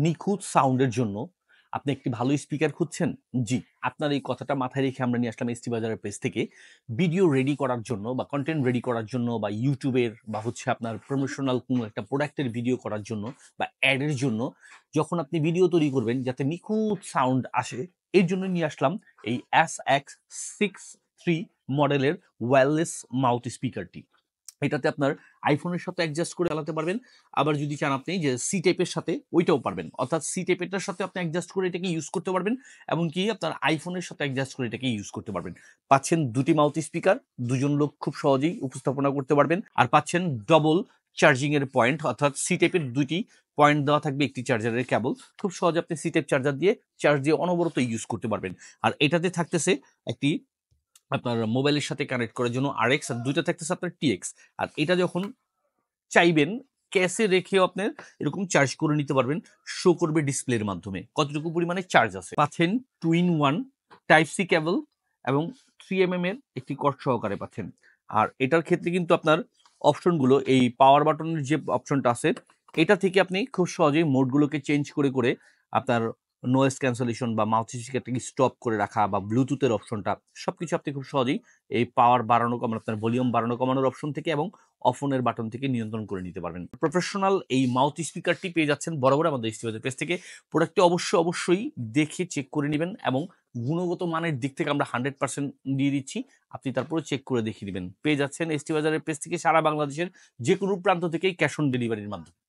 নিখুঁত সাউন্ডের জন্য আপনি একটি ভালো স্পিকার খুঁজছেন? জি, আপনার এই কথাটা মাথায় রেখে আমরা নিয়ে আসলাম এসটি বাজারের পেজ থেকে ভিডিও রেডি করার জন্য বা কনটেন্ট রেডি করার জন্য বা YouTube এর বা হচ্ছে আপনার প্রমোশনাল কোনো একটা প্রোডাক্টের ভিডিও করার জন্য বা অ্যাড এর জন্য যখন আপনি ভিডিও তৈরি করবেন যাতে নিখুঁত সাউন্ড আসে, এর জন্য নিয়ে আসলাম এই SX63 মডেলের ওয়্যারলেস মাউথ স্পিকারটি। এটাতে আপনার আইফোনের সাথে অ্যাডজাস্ট করে চালাতে পারবেন। আবার যদি চান আপনি যে সি টাইপের সাথে ওইটাও পারবেন। অর্থাৎ সি টাইপেরটার সাথে আপনি অ্যাডজাস্ট করে এটাকে ইউজ করতে পারবেন। এমনকি আপনার আইফোনের সাথে অ্যাডজাস্ট করে এটাকে ইউজ করতে পারবেন। পাচ্ছেন ২ টি মাউথ স্পিকার, ২ জন লোক খুব সহজেই উপস্থাপনা করতে পারবেন। আর পাচ্ছেন ডবল চার্জিং এর পয়েন্ট, অর্থাৎ সি টাইপের ২ টি পয়েন্ট দেওয়া থাকবে একটি চার্জারের কেবল। খুব সহজে আপনি সি টাইপ চার্জার দিয়ে চার্জ দিয়ে অনবরত ইউজ করতে পারবেন। আর এটাতে থাকতেছে একটি আপনার মোবাইলের সাথে কানেক্ট করার জন্য RX, আর ২ টা থাকতেছে আপনার TX। আর এটা যখন চাইবেন ক্যাশে রেখেও আপনার এরকম চার্জ করে নিতে পারবেন। শো করবে ডিসপ্লের মাধ্যমে কতটুকু পরিমাণে চার্জ আছে। পাচ্ছেন 2 in 1 টাইপ সি কেবল এবং 3 এর একটি কর্ড সহকারে পাচ্ছেন। আর এটার ক্ষেত্রে কিন্তু আপনার অপশনগুলো এই পাওয়ার বাটনের যে অপশনটা আছে এটা থেকে আপনি খুব সহজেই মোডগুলোকে চেঞ্জ করে আপনার নয়েজ ক্যান্সেলেশন বা মাউথ স্পিকারটাকে স্টপ করে রাখা বা ব্লুটুথের অপশনটা সবকিছু আপনি খুব সহজেই এই পাওয়ার বাড়ানো কমানো, আপনার ভলিউম বাড়ানো কমানোর অপশন থেকে এবং অফনের বাটন থেকে নিয়ন্ত্রণ করে নিতে পারবেন। প্রফেশনাল এই মাউথ স্পিকারটি পেয়ে যাচ্ছেন বরাবর আমাদের ইস্তিবাজার পেজ থেকে। প্রোডাক্টটি অবশ্যই দেখে চেক করে নিবেন এবং গুণগত মানের দিক থেকে আমরা 100% দিয়ে দিচ্ছি। আপনি তারপরে চেক করে দেখিয়ে দিবেন। পেয়ে যাচ্ছেন এসটি বাজারের পেজ থেকে সারা বাংলাদেশের যেকোনো প্রান্ত থেকেই ক্যাশ অন ডেলিভারির মাধ্যমে।